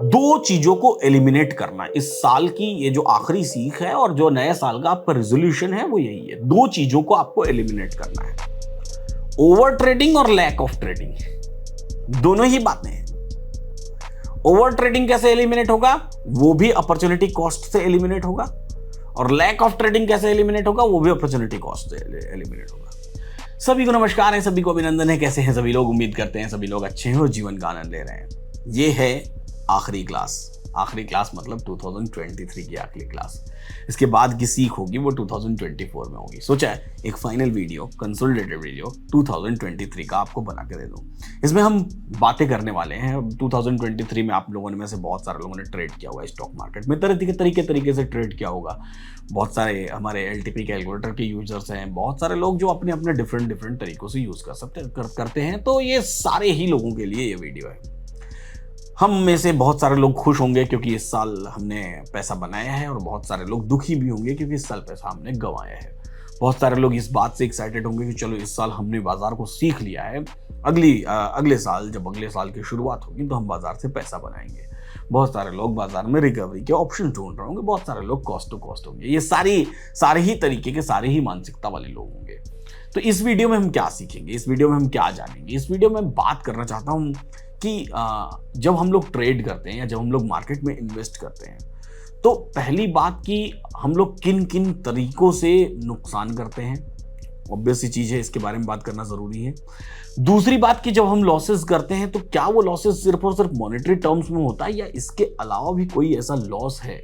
दो चीजों को एलिमिनेट करना इस साल की ये जो आखिरी सीख है और जो नए साल का आपका रेजोल्यूशन है वो यही है। दो चीजों को आपको एलिमिनेट करना है, ओवर ट्रेडिंग और लैक ऑफ ट्रेडिंग। दोनों ही बातें हैं। ओवर ट्रेडिंग कैसे एलिमिनेट होगा, वो भी अपॉर्चुनिटी कॉस्ट से एलिमिनेट होगा, और लैक ऑफ ट्रेडिंग कैसे एलिमिनेट होगा, वो भी अपॉर्चुनिटी कॉस्ट से एलिमिनेट होगा। सभी को नमस्कार है, सभी को अभिनंदन है। कैसे हैं सभी लोग? उम्मीद करते हैं सभी लोग अच्छे हैं और जीवन का आनंद ले रहे हैं। ये है आखिरी क्लास मतलब 2023 की आखिरी क्लास। इसके बाद की सीख होगी वो 2024 में होगी। सोचा है एक फाइनल वीडियो, कंसोलिडेटेड वीडियो 2023 का आपको बना के दे दूं। इसमें हम बातें करने वाले हैं 2023 में। आप लोगों ने में से बहुत सारे लोगों ने ट्रेड किया हुआ स्टॉक मार्केट में, तरीके से ट्रेड किया होगा। बहुत सारे हमारे LTP कैलकुलेटर के यूजर्स हैं, बहुत सारे लोग जो अपने अपने डिफरेंट तरीकों से यूज करते हैं। तो ये सारे ही लोगों के लिए ये वीडियो है। हम में से बहुत सारे लोग खुश होंगे क्योंकि इस साल हमने पैसा बनाया है, और बहुत सारे लोग दुखी भी होंगे क्योंकि इस साल पैसा हमने गंवाया है। बहुत सारे लोग इस बात से एक्साइटेड होंगे कि चलो इस साल हमने बाजार को सीख लिया है, अगले साल जब अगले साल की शुरुआत होगी तो हम बाजार से पैसा बनाएंगे। बहुत सारे लोग बाजार में रिकवरी के ऑप्शन ढूंढ रहे होंगे, बहुत सारे लोग कॉस्ट टू कॉस्ट होंगे। ये सारे ही तरीके के, सारे ही मानसिकता वाले लोग होंगे। तो इस वीडियो में हम क्या सीखेंगे, इस वीडियो में हम क्या जानेंगे? इस वीडियो में बात करना चाहता हूं कि जब हम लोग ट्रेड करते हैं या जब हम लोग मार्केट में इन्वेस्ट करते हैं, तो पहली बात कि हम लोग किन किन तरीकों से नुकसान करते हैं। ऑब्वियस सी चीज है, इसके बारे में बात करना जरूरी है। दूसरी बात कि जब हम लॉसेस करते हैं तो क्या वो लॉसेस सिर्फ और सिर्फ मॉनेटरी टर्म्स में होता है, या इसके अलावा भी कोई ऐसा लॉस है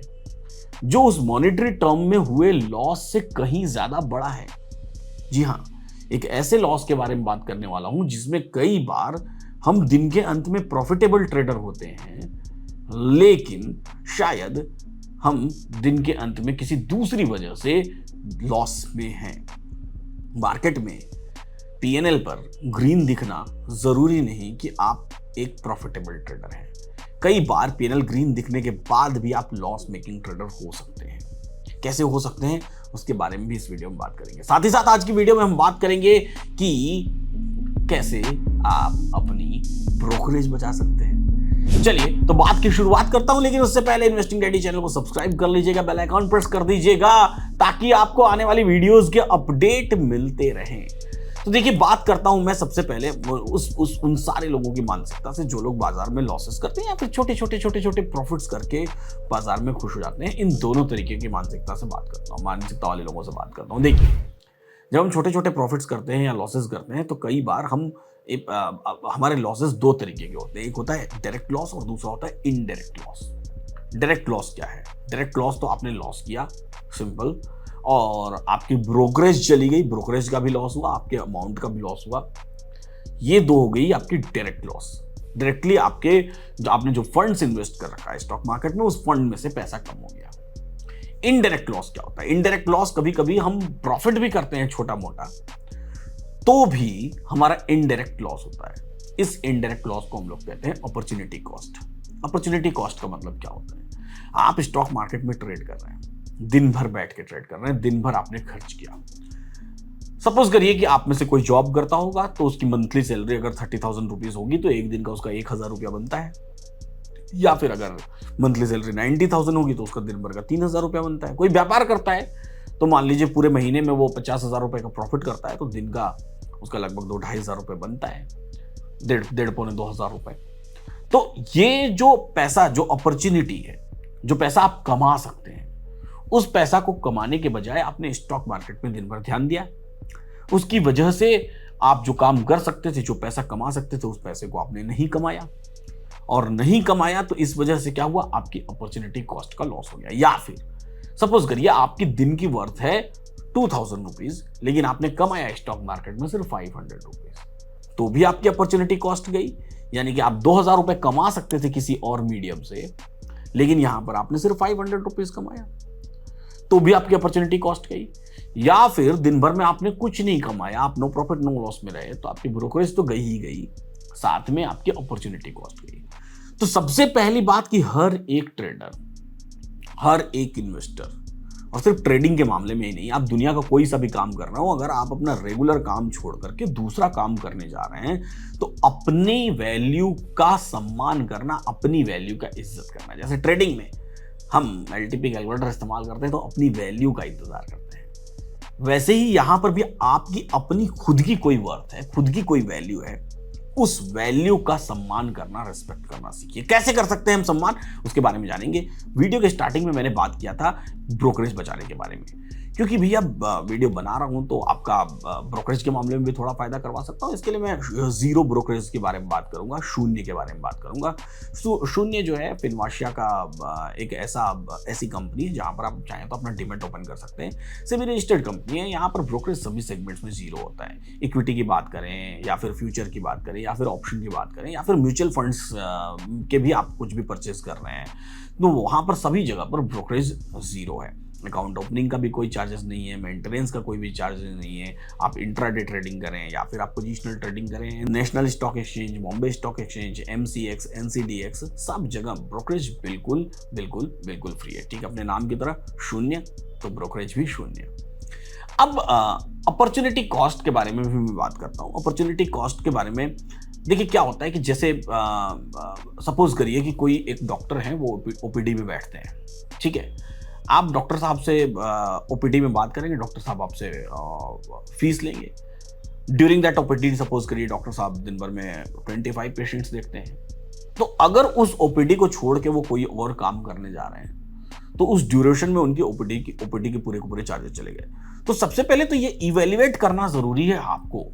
जो उस मॉनेटरी टर्म में हुए लॉस से कहीं ज्यादा बड़ा है। जी हाँ, एक ऐसे लॉस के बारे में बात करने वाला हूं जिसमें कई बार हम दिन के अंत में प्रॉफिटेबल ट्रेडर होते हैं, लेकिन शायद हम दिन के अंत में किसी दूसरी वजह से लॉस में हैं। मार्केट में P&L पर ग्रीन दिखना जरूरी नहीं कि आप एक प्रॉफिटेबल ट्रेडर हैं। कई बार P&L ग्रीन दिखने के बाद भी आप लॉस मेकिंग ट्रेडर हो सकते हैं। कैसे हो सकते हैं उसके बारे में भी इस वीडियो में बात करेंगे। साथ ही साथ आज की वीडियो में हम बात करेंगे कि कैसे आप अपनी ब्रोकरेज बचा सकते हैं। चलिए तो बात की शुरुआत करता हूं, लेकिन उससे पहले इन्वेस्टिंग डैडी चैनल को सब्सक्राइब कर लीजिएगा, बेल आइकन प्रेस कर दीजिएगा ताकि आपको आने वाली वीडियोस के अपडेट मिलते रहें। तो देखिए, बात करता हूं मैं सबसे पहले उन सारे लोगों की मानसिकता से जो लोग बाजार में लॉसेस करते हैं या फिर छोटे प्रॉफिट्स करके बाजार में खुश हो जाते हैं। इन दोनों तरीके की मानसिकता से बात करता हूं, मानसिकता वाले लोगों से बात करता हूं। देखिए, जब हम छोटे प्रॉफिट्स करते हैं या लॉसेस करते हैं तो कई बार हमारे लॉसेस दो तरीके के होते हैं। एक होता है डायरेक्ट लॉस और दूसरा होता है इनडायरेक्ट लॉस। डायरेक्ट लॉस क्या है? डायरेक्ट लॉस तो आपने लॉस किया, सिंपल, और आपकी ब्रोकरेज चली गई, ब्रोकरेज का भी लॉस हुआ, आपके अमाउंट का भी लॉस हुआ। ये दो हो गई आपकी डायरेक्ट लॉस। डायरेक्टली आपने जो फंड्स इन्वेस्ट कर रखा है स्टॉक मार्केट में, उस फंड में से पैसा कम हो गया। इनडायरेक्ट लॉस क्या होता है? इनडायरेक्ट लॉस कभी कभी हम प्रॉफिट भी करते हैं छोटा मोटा, तो भी हमारा इनडायरेक्ट लॉस होता है। इस इनडायरेक्ट लॉस को हम लोग कहते हैं अपॉर्चुनिटी कॉस्ट। अपॉर्चुनिटी कॉस्ट का मतलब क्या होता है? आप स्टॉक मार्केट में ट्रेड कर रहे हैं, दिन भर बैठ के ट्रेड कर रहे हैं, दिन भर आपने खर्च किया। सपोज करिए कि आप में से कोई जॉब करता होगा तो उसकी मंथली सैलरी अगर 30,000 रुपीज होगी तो एक दिन का उसका 1,000 रुपया बनता है। या फिर अगर मंथली सैलरी 90,000 होगी तो उसका दिन भर का 3,000 रुपया बनता है। कोई व्यापार करता है तो मान लीजिए पूरे महीने में वो 50,000 रुपए का प्रॉफिट करता है, तो दिन का उसका लगभग 2-2,500 रुपए बनता है, 1,500-2,000 रुपए। तो ये जो पैसा, जो अपॉर्चुनिटी है, जो पैसा आप कमा सकते हैं, उस पैसा को कमाने के बजाय आपने स्टॉक मार्केट में दिन भर ध्यान दिया। उसकी वजह से आप जो काम कर सकते थे, जो पैसा कमा सकते थे, उस पैसे को आपने नहीं कमाया, और नहीं कमाया तो इस वजह से क्या हुआ? आपकी अपॉर्चुनिटी कॉस्ट का लॉस हो गया। या फिर सपोज करिए आपकी दिन की वर्थ है 2,000 रुपीज, लेकिन आपने कमाया स्टॉक मार्केट में सिर्फ 500 रुपीज, तो भी आपकी अपॉर्चुनिटी कॉस्ट गई। यानी कि आप 2,000 रुपए कमा सकते थे किसी और मीडियम से, लेकिन यहां पर आपने सिर्फ 500 रुपीज कमाया, तो भी आपकी अपॉर्चुनिटी कॉस्ट गई। या फिर दिन भर में आपने कुछ नहीं कमाया, आप नो प्रॉफिट नो लॉस में रहे, तो आपकी ब्रोकरेज तो गई ही गई, साथ में आपकी अपॉर्चुनिटी कॉस्ट गई। तो सबसे पहली बात कि हर एक ट्रेडर, हर एक इन्वेस्टर और सिर्फ ट्रेडिंग के मामले में ही नहीं, आप दुनिया का कोई सा भी काम कर रहे हो, अगर आप अपना रेगुलर काम छोड़ करके दूसरा काम करने जा रहे हैं तो अपनी वैल्यू का सम्मान करना, अपनी वैल्यू का इज्जत करना। जैसे ट्रेडिंग में हम एलटीपी कैलकुलेटर इस्तेमाल करते हैं तो अपनी वैल्यू का इंतजार करते हैं, वैसे ही यहां पर भी आपकी अपनी खुद की कोई वर्थ है, खुद की कोई वैल्यू है, उस वैल्यू का सम्मान करना, रिस्पेक्ट करना सीखिए। कैसे कर सकते हैं हम सम्मान, उसके बारे में जानेंगे। वीडियो के स्टार्टिंग में मैंने बात किया था ब्रोकरेज बचाने के बारे में, क्योंकि भैया वीडियो बना रहा हूं तो आपका ब्रोकरेज के मामले में भी थोड़ा फायदा करवा सकता हूं। इसके लिए मैं जीरो ब्रोकरेज के बारे में बात करूंगा, शून्य के बारे में बात करूंगा। शून्य जो है फिनवाशिया का एक ऐसी कंपनी है जहां पर आप चाहें तो अपना डिमेट ओपन कर सकते हैं। सेबी रजिस्टर्ड कंपनी है, यहाँ पर ब्रोकरेज सभी सेगमेंट्स में जीरो होता है। इक्विटी की बात करें या फिर फ्यूचर की बात करें या फिर ऑप्शन की बात करें या फिर म्यूचुअल फंड्स के भी आप कुछ भी परचेज कर रहे हैं तो वहां पर सभी जगह पर ब्रोकरेज जीरो है। अकाउंट ओपनिंग का भी कोई चार्जेस नहीं है, मेंटेनेंस का कोई भी चार्जेस नहीं है। आप इंट्राडे ट्रेडिंग करें या फिर आप पोजिशनल ट्रेडिंग करें, national stock exchange, Bombay stock exchange, MCX, NCDX, सब जगह ब्रोकरेज बिल्कुल बिल्कुल बिल्कुल फ्री है। ठीक है, अपने नाम की तरह शून्य, तो ब्रोकरेज भी शून्य। अब अपॉर्चुनिटी कॉस्ट के बारे में भी मैं बात करता हूँ। अपॉर्चुनिटी कॉस्ट के बारे में देखिए क्या होता है कि जैसे सपोज करिए कि कोई एक डॉक्टर है, वो OPD में बैठते हैं। ठीक है, आप डॉक्टर साहब से OPD में बात करेंगे, डॉक्टर साहब आपसे फीस लेंगे। ड्यूरिंग दैट OPD सपोज करिए डॉक्टर साहब दिन भर में 25 पेशेंट्स देखते हैं, तो अगर उस OPD को छोड़ के वो कोई और काम करने जा रहे हैं तो उस ड्यूरेशन में उनकी OPD के पूरे चार्जेस चले गए। तो सबसे पहले तो ये इवेल्युएट करना जरूरी है आपको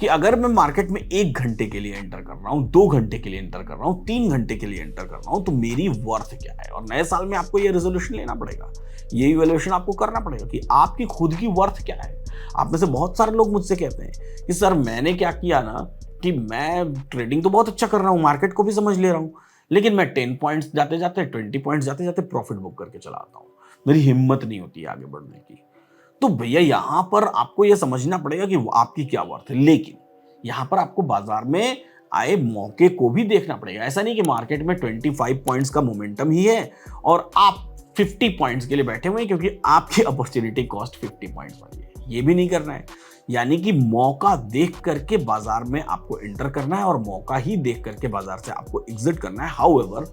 कि अगर मैं मार्केट में 1 घंटे के लिए एंटर कर रहा हूं, 2 घंटे के लिए एंटर कर रहा हूं, 3 घंटे के लिए एंटर कर रहा हूं, तो मेरी वर्थ क्या है। और नए साल में आपको ये रेजोल्यूशन लेना पड़ेगा, ये इवैल्यूएशन आपको करना पड़ेगा कि आपकी खुद की वर्थ क्या है। आप में से बहुत सारे लोग मुझसे कहते हैं कि सर मैंने क्या किया ना कि मैं ट्रेडिंग तो बहुत अच्छा कर रहा हूं, मार्केट को भी समझ ले रहा हूं, लेकिन मैं 10 पॉइंट्स जाते जाते 20 पॉइंट्स जाते जाते प्रॉफिट बुक करके चला आता हूं, मेरी हिम्मत नहीं होती आगे बढ़ने की। तो भैया यहां पर आपको यह समझना पड़ेगा कि आपकी क्या वर्थ है, लेकिन यहां पर आपको बाजार में आए मौके को भी देखना पड़ेगा। ऐसा नहीं कि मार्केट में 25 पॉइंट्स का मोमेंटम ही है और आप 50 पॉइंट्स के लिए बैठे हुए हैं क्योंकि आपकी अपॉर्चुनिटी कॉस्ट 50 पॉइंट्स वाली है। ये भी नहीं करना है, यानी कि मौका देख करके बाजार में आपको एंटर करना है और मौका ही देख करके बाजार से आपको एग्जिट करना है। हाउएवर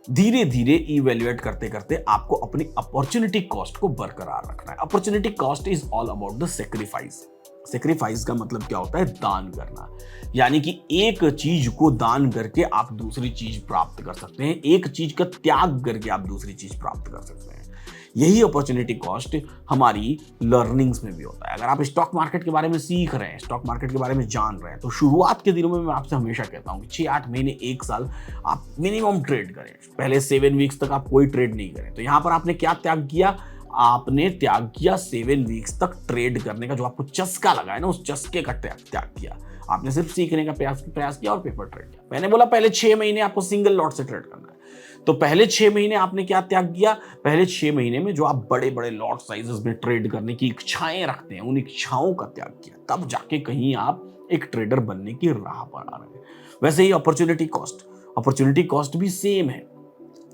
धीरे धीरे इवैल्यूएट करते करते आपको अपनी अपॉर्चुनिटी कॉस्ट को बरकरार रखना है। Opportunity cost is all about the sacrifice. Sacrifice का मतलब क्या होता है, दान करना, यानी कि एक चीज को दान करके आप दूसरी चीज प्राप्त कर सकते हैं, एक चीज का त्याग करके आप दूसरी चीज प्राप्त कर सकते हैं। यही अपॉर्चुनिटी कॉस्ट हमारी लर्निंग्स में भी होता है। अगर आप स्टॉक मार्केट के बारे में सीख रहे हैं, स्टॉक मार्केट के बारे में जान रहे हैं, तो शुरुआत के दिनों में मैं आपसे हमेशा कहता हूं कि 6-8 महीने 1 साल आप मिनिमम ट्रेड करें। पहले 7 वीक्स तक आप कोई ट्रेड नहीं करें। तो यहां पर आपने क्या त्याग किया, आपने त्याग किया 7 वीक्स तक ट्रेड करने का जो आपको चस्का लगा है ना, उस चस्के का त्याग किया। आपने सिर्फ सीखने का प्रयास किया और पेपर ट्रेड किया। मैंने बोला पहले 6 महीने आपको सिंगल लॉट से ट्रेड करना है, तो पहले 6 महीने आपने क्या त्याग किया, पहले 6 महीने में जो आप बड़े बड़े लॉट साइजेस में ट्रेड करने की इच्छाएं रखते हैं, उन इच्छाओं का त्याग किया, तब जाके कहीं आप एक ट्रेडर बनने की राह पर आ रहे हैं। वैसे ही अपॉर्चुनिटी कॉस्ट भी सेम है।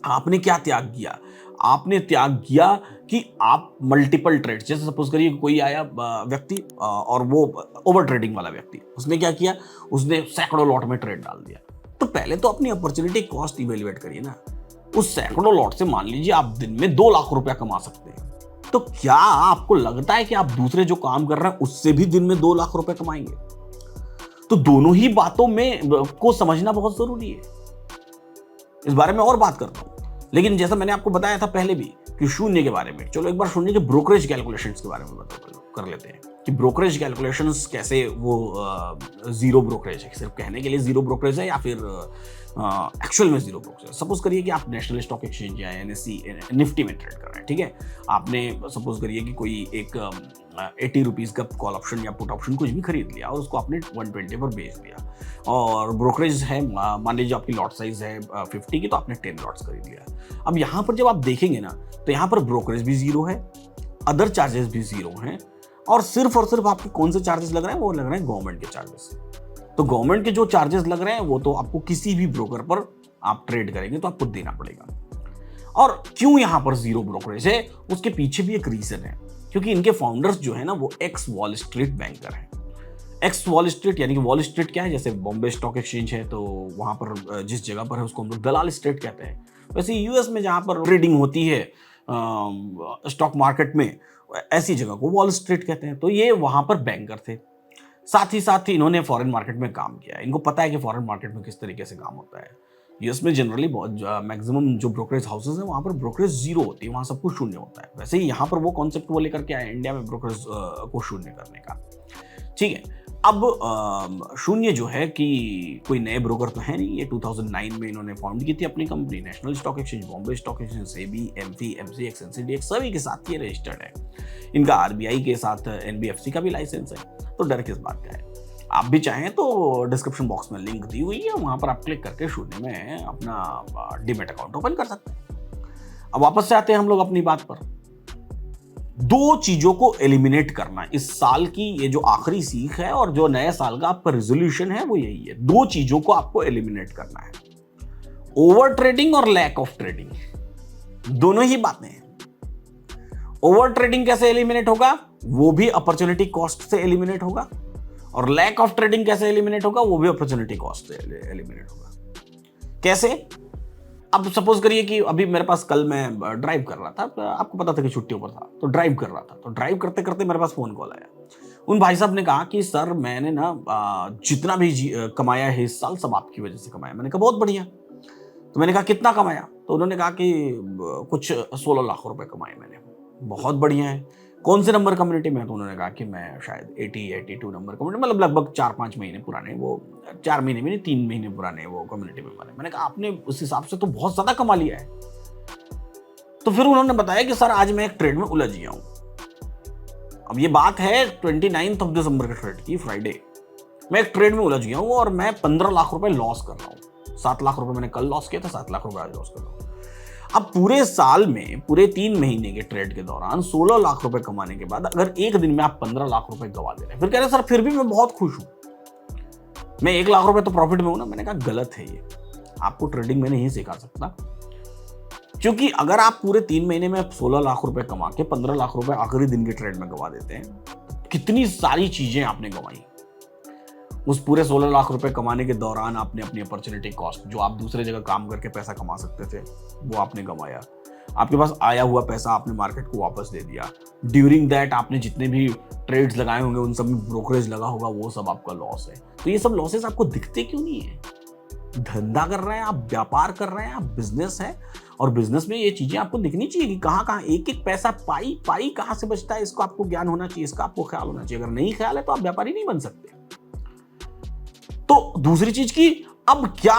आपने क्या त्याग किया, आपने त्याग किया कि आप मल्टीपल ट्रेड, जैसे सपोज करिए कोई आया व्यक्ति और वो ओवर ट्रेडिंग वाला व्यक्ति, उसने क्या किया, उसने सैकड़ों लॉट में ट्रेड डाल दिया। तो पहले तो अपनी अपॉर्चुनिटी कॉस्ट इवैल्यूएट करिए ना। उस सैकड़ों लॉट से मान लीजिए आप दिन में 2 लाख रुपया कमा सकते हैं, तो क्या आपको लगता है कि आप दूसरे जो काम कर रहे हैं उससे भी दिन में 2 लाख रुपए कमाएंगे? तो दोनों ही बातों में को समझना बहुत जरूरी है। इस बारे में और बात करता हूं, लेकिन जैसा मैंने आपको बताया था पहले भी कि शून्य के बारे में, चलो एक बार शून्य के ब्रोकरेज कैलकुलेशंस के बारे में कर लेते हैं कि ब्रोकरेज कैलकुलेशंस कैसे वो जीरो ब्रोकरेज है, सिर्फ कहने के लिए जीरो ब्रोकरेज है या फिर एक्चुअल में जीरो ब्रोकरेज है। सपोज करिए कि आप नेशनल स्टॉक एक्सचेंज या निफ्टी में ट्रेड कर रहे हैं, ठीक है। आपने सपोज करिए कि कोई एक 80 रुपीज़ का कॉल ऑप्शन या पुट ऑप्शन कुछ भी खरीद लिया और उसको आपने 120 पर बेच दिया, और ब्रोकरेज है मान लीजिए आपकी लॉट साइज है 50 की, तो आपने 10 लॉट्स खरीद लिया। अब यहाँ पर जब आप देखेंगे ना, तो यहाँ पर ब्रोकरेज भी जीरो है, अदर चार्जेस भी जीरो हैं, और सिर्फ आपके कौन से चार्जेस लग रहे हैं, वो लग रहे हैं गवर्नमेंट के चार्जेस। तो गवर्नमेंट के जो चार्जेस लग रहे हैं वो तो आपको किसी भी ब्रोकर पर आप ट्रेड करेंगे तो आपको देना पड़ेगा। और क्यों यहां पर जीरो ब्रोकरेज है, उसके पीछे भी एक रीजन है, क्योंकि इनके फाउंडर्स जो है ना वो एक्स वॉल स्ट्रीट बैंकर हैं। एक्स वॉल स्ट्रीट यानी कि वॉल स्ट्रीट क्या है, जैसे बॉम्बे स्टॉक एक्सचेंज है तो वहां पर जिस जगह पर है उसको हम लोग दलाल स्ट्रीट कहते हैं। वैसे यूएस में जहां पर ट्रेडिंग होती है स्टॉक मार्केट में, ऐसी जगह को वॉल स्ट्रीट कहते हैं। तो ये वहां पर बैंकर थे, साथ ही इन्होंने फॉरेन मार्केट में काम किया। इनको पता है कि फॉरेन मार्केट में किस तरीके से काम होता है। यूएस में जनरली बहुत मैक्सिमम जो ब्रोकरेज हाउसेज हैं वहाँ पर ब्रोकरेज जीरो होती है, वहाँ सब कुछ शून्य होता है। वैसे ही यहाँ पर वो कॉन्सेप्ट वो लेकर के आए इंडिया में ब्रोकरेज को शून्य करने का। ठीक है, अब शून्य जो है कि कोई नए ब्रोकर तो है नहीं, ये 2009 में इन्होंने फाउंड की थी अपनी कंपनी। National stock exchange, Bombay stock exchange, SEBI, AMFI, MCX, NCDEX सभी के साथ ये रजिस्टर्ड है। इनका आरबीआई के साथ एनबीएफसी का भी लाइसेंस है, तो डर किस बात का है। आप भी चाहें तो डिस्क्रिप्शन बॉक्स में लिंक दी हुई है, वहां पर आप क्लिक करके शून्य में अपना डीमैट अकाउंट ओपन कर सकते हैं। अब वापस से आते हैं हम लोग अपनी बात पर। दो चीजों को एलिमिनेट करना इस साल की ये जो आखिरी सीख है और जो नए साल का आपका रेजोल्यूशन है वो यही है। दो चीजों को आपको एलिमिनेट करना है, ओवर ट्रेडिंग और लैक ऑफ ट्रेडिंग, दोनों ही बातें हैं। ओवर ट्रेडिंग कैसे एलिमिनेट होगा, वो भी अपॉर्चुनिटी कॉस्ट से एलिमिनेट होगा, और लैक ऑफ ट्रेडिंग कैसे एलिमिनेट होगा, वो भी अपॉर्चुनिटी कॉस्ट से एलिमिनेट होगा। कैसे? अब सपोज करिए कि अभी मेरे पास, कल मैं ड्राइव कर रहा था, आपको पता था कि छुट्टियों पर था, तो ड्राइव कर रहा था, तो ड्राइव करते करते मेरे पास फोन कॉल आया। उन भाई साहब ने कहा कि सर मैंने ना जितना भी कमाया है इस साल सब आपकी वजह से कमाया। मैंने कहा बहुत बढ़िया। तो मैंने कहा कितना कमाया, तो उन्होंने कहा कि कुछ 16 लाख रुपए कमाए मैंने। बहुत बढ़िया है, कौन से नंबर कम्युनिटी में? तो उन्होंने कहा कि मैं शायद 82 नंबर कम्युनिटी, मतलब लगभग 4-5 महीने पुराने, वो 4 महीने भी नहीं 3 महीने पुराने वो कम्युनिटी में बने। मैंने कहा आपने उस हिसाब से तो बहुत ज्यादा कमा लिया है। तो फिर उन्होंने बताया कि सर आज मैं एक ट्रेड में उलझ गया हूं। अब ये बात है 29 दिसंबर के ट्रेड की, फ्राइडे। मैं एक ट्रेड में उलझ गया हूं और मैं 15 लाख रुपए लॉस कर रहा हूं। 7 लाख रुपए मैंने कल लॉस किया था, 7 लाख रुपए आज लॉस कर रहा हूं। अब पूरे साल में, पूरे 3 महीने के ट्रेड के दौरान 16 लाख रुपए कमाने के बाद अगर एक दिन में आप 15 लाख रुपए गवा दे रहे हैं, फिर कह रहे सर फिर भी मैं बहुत खुश हूं, मैं 1 लाख रुपए तो प्रॉफिट में हूं ना। मैंने कहा गलत है ये, आपको ट्रेडिंग में नहीं सिखा सकता। क्योंकि अगर आप पूरे 3 महीने में 16 लाख रुपए कमा के 15 लाख रुपए आखिरी दिन के ट्रेड में गवा देते हैं, कितनी सारी चीजें आपने गंवाई। उस पूरे 16 लाख रुपए कमाने के दौरान आपने अपनी अपॉर्चुनिटी कॉस्ट, जो आप दूसरे जगह काम करके पैसा कमा सकते थे, वो आपने गंवाया। आपके पास आया हुआ पैसा आपने मार्केट को वापस दे दिया। ड्यूरिंग दैट आपने जितने भी ट्रेड्स लगाए होंगे उन सब में ब्रोकरेज लगा होगा, वो सब आपका लॉस है। तो ये सब लॉसेस आपको दिखते क्यों नहीं है? धंधा कर रहे हैं आप, व्यापार कर रहे हैं आप, बिजनेस है, और बिजनेस में ये चीजें आपको दिखनी चाहिए कि कहाँ कहाँ एक एक पैसा पाई कहाँ से बचता है। इसको आपको ज्ञान होना चाहिए, इसका आपको ख्याल होना चाहिए। अगर नहीं ख्याल है तो आप व्यापारी नहीं बन सकते। तो दूसरी चीज की, अब क्या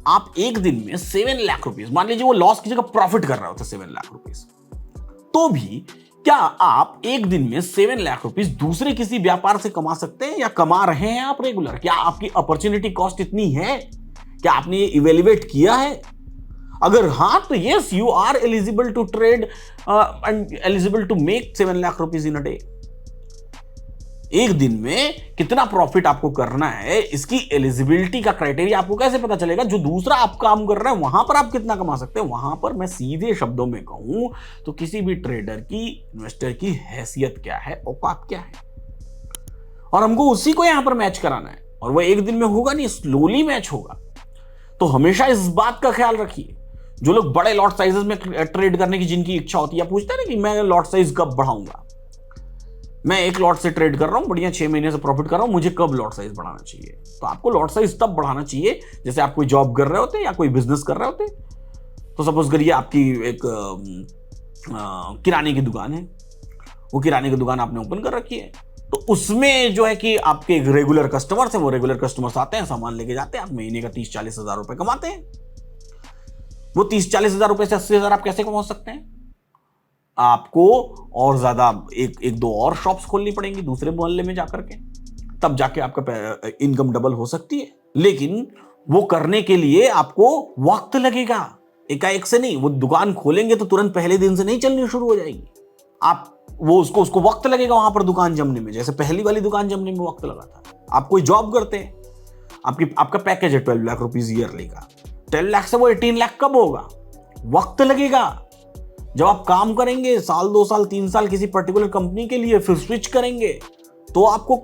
आप एक दिन में 7 लाख रुपीस, मान लीजिए वो लॉस की जगह प्रॉफिट कर रहे होते 7 लाख रुपीस, तो भी क्या आप एक दिन में 7 लाख रुपीस दूसरे किसी व्यापार से कमा सकते हैं, या कमा रहे हैं आप रेगुलर? क्या आपकी अपॉर्चुनिटी कॉस्ट इतनी है? क्या आपने ये इवेल्युएट किया है? अगर हाँ तो yes, you are eligible to trade and eligible to make 7 lakh rupees in a day. एक दिन में कितना प्रॉफिट आपको करना है, इसकी एलिजिबिलिटी का क्राइटेरिया आपको कैसे पता चलेगा? जो दूसरा आप काम कर रहे हैं वहां पर आप कितना कमा सकते हैं। वहां पर मैं सीधे शब्दों में कहूं तो किसी भी ट्रेडर की, इन्वेस्टर की हैसियत क्या है, औकात क्या है, और हमको उसी को यहां पर मैच कराना है। और वो एक दिन में होगा नहीं, स्लोली मैच होगा। तो हमेशा इस बात का ख्याल रखिए, जो लोग बड़े लॉट साइजेस में ट्रेड करने की जिनकी इच्छा होती है, पूछते हैं ना कि मैं लॉट साइज कब बढ़ाऊंगा, मैं एक लॉट से ट्रेड कर रहा हूं, बढ़िया 6 महीने से प्रॉफिट कर रहा हूं, मुझे कब लॉट साइज बढ़ाना चाहिए? तो आपको लॉट साइज तब बढ़ाना चाहिए जैसे आप कोई जॉब कर रहे होते या कोई बिजनेस कर रहे होते। तो सपोज करिए आपकी एक किराने की दुकान है, वो किराने की दुकान आपने ओपन कर रखी है, तो उसमें जो है कि आपके एक रेगुलर कस्टमर्स हैं, वो रेगुलर कस्टमर्स आते हैं, सामान लेके जाते हैं, आप महीने का 30-40 हजार रुपए कमाते हैं। वो 30-40 हजार रुपए से 80 हजार आप कैसे कमा सकते हैं? आपको और ज्यादा एक दो और शॉप्स खोलनी पड़ेंगी दूसरे मोहल्ले में जाकर के, तब जाके आपका इनकम डबल हो सकती है। लेकिन वो करने के लिए आपको वक्त लगेगा, एकाएक से नहीं। वो दुकान खोलेंगे तो तुरंत पहले दिन से नहीं चलनी शुरू हो जाएगी। आप वो उसको वक्त लगेगा वहां पर दुकान जमने में, जैसे पहली वाली दुकान जमने में वक्त लगा था। आप कोई जॉब करते हैं, आपका पैकेज है 12 लाख रुपीज ईयरली का, 10 लाख से वो 18 लाख कब होगा? वक्त लगेगा। जब आप काम करेंगे साल 2 साल 3 साल किसी पर्टिकुलर कंपनी के लिए, फिर स्विच करेंगे तो आपको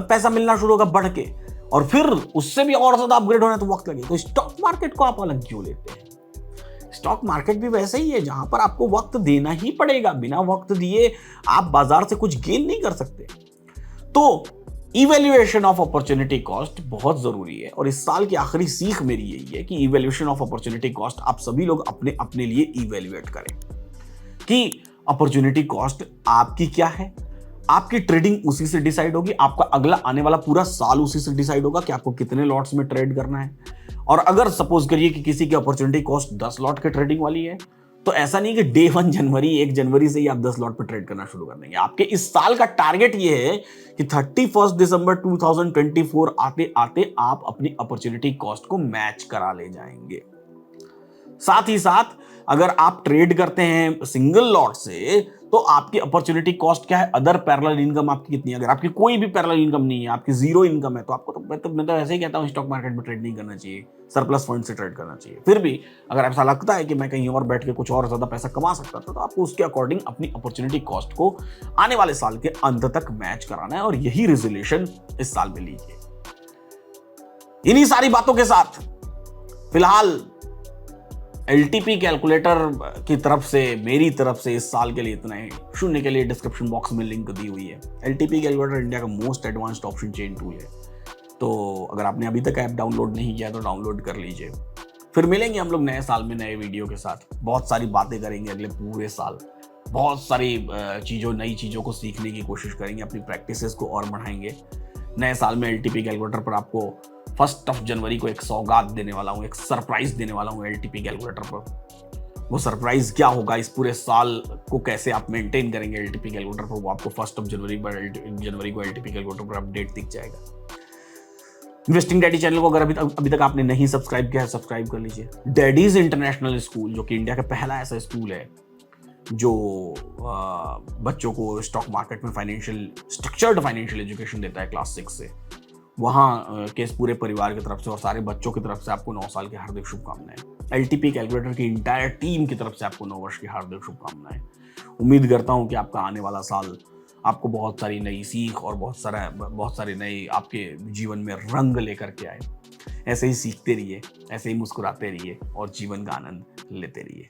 पैसा मिलना शुरू होगा बढ़ के, और फिर उससे भी और ज्यादा अपग्रेड होना तो वक्त लगेगा। तो स्टॉक मार्केट को आप अलग क्यों लेते हैं? स्टॉक मार्केट भी वैसे ही है जहां पर आपको वक्त देना ही पड़ेगा। बिना वक्त दिए आप बाजार से कुछ गेन नहीं कर सकते। तो इवैल्यूएशन ऑफ अपॉर्चुनिटी कॉस्ट बहुत जरूरी है, और इस साल की आखिरी सीख मेरी यही है कि इवैल्यूएशन ऑफ अपॉर्चुनिटी कॉस्ट आप सभी लोग अपने अपने लिए इवैल्यूएट करें कि अपॉर्चुनिटी कॉस्ट आपकी क्या है। आपकी ट्रेडिंग उसी से डिसाइड होगी, आपका अगला आने वाला पूरा साल उसी से डिसाइड होगा कि आपको कितने लॉट्स में ट्रेड करना है। और अगर सपोज करिए कि किसी की अपॉर्चुनिटी कॉस्ट 10 लॉट के ट्रेडिंग वाली है, तो ऐसा नहीं कि डे 1 जनवरी से ही आप 10 लॉट पर ट्रेड करना शुरू कर देंगे। आपके इस साल का टारगेट ये है कि 31 दिसंबर 2024 आते आते आप अपनी अपॉर्चुनिटी कॉस्ट को मैच करा ले जाएंगे। साथ ही साथ अगर आप ट्रेड करते हैं सिंगल लॉट से, तो आपकी अपॉर्चुनिटी कॉस्ट क्या है, अदर पैरेलल इनकम आपकी कितनी है। अगर आपकी कोई भी पैरेलल इनकम नहीं है, आपकी जीरो इनकम है, तो आपको मैं तो ऐसे ही कहता हूं स्टॉक मार्केट में ट्रेड नहीं करना चाहिए, सरप्लस फंड से ट्रेड करना चाहिए। फिर भी अगर ऐसा लगता है कि मैं कहीं और बैठ के कुछ और ज्यादा पैसा कमा सकता था, तो आपको उसके अकॉर्डिंग अपनी अपॉर्चुनिटी कॉस्ट को आने वाले साल के अंत तक मैच कराना है, और यही रेजोल्यूशन इस साल में लीजिए। इन्हीं सारी बातों के साथ फिलहाल एलटीपी कैलकुलेटर की तरफ से, मेरी तरफ से इस साल के लिए इतना ही। शून्य के लिए डिस्क्रिप्शन बॉक्स में लिंक दी हुई है। एलटीपी कैलकुलेटर इंडिया का most advanced option chain tool है, तो अगर आपने अभी तक ऐप डाउनलोड नहीं किया तो डाउनलोड कर लीजिए। फिर मिलेंगे हम लोग नए साल में नए वीडियो के साथ। बहुत सारी बातें करेंगे अगले पूरे साल, बहुत सारी नई चीज़ों को सीखने की कोशिश करेंगे, अपनी प्रैक्टिसेस को और बढ़ाएंगे। नए साल में एलटीपी कैलकुलेटर पर आपको 1 जनवरी को एक सौगात देने वाला हूँ, एक सरप्राइज देने वाला हूँ एलटीपी कैलकुलेटर पर। वो सरप्राइज क्या होगा, इस पूरे साल को कैसे आप मेंटेन करेंगे एलटीपी कैलकुलेटर पर, वो आपको 1 जनवरी को एलटीपी कैलकुलेटर पर अपडेट दिख जाएगा। इन्वेस्टिंग डैडी चैनल को अगर अभी तक आपने नहीं सब्सक्राइब किया है, सब्सक्राइब कर लीजिए। डैडीज इंटरनेशनल स्कूल, जो कि इंडिया का पहला ऐसा स्कूल है जो बच्चों को स्टॉक मार्केट में स्ट्रक्चर्ड फाइनेंशियल एजुकेशन देता है क्लास 6 से, वहाँ के इस पूरे परिवार की तरफ से और सारे बच्चों की तरफ से आपको 9 साल की हार्दिक शुभकामनाएं। एलटीपी कैलकुलेटर की इंटायर टीम की तरफ से आपको 9 वर्ष की हार्दिक शुभकामनाएं। उम्मीद करता हूँ कि आपका आने वाला साल आपको बहुत सारी नई सीख और बहुत सारे नए आपके जीवन में रंग लेकर के आए। ऐसे ही सीखते रहिए, ऐसे ही मुस्कुराते रहिए और जीवन का आनंद लेते रहिए।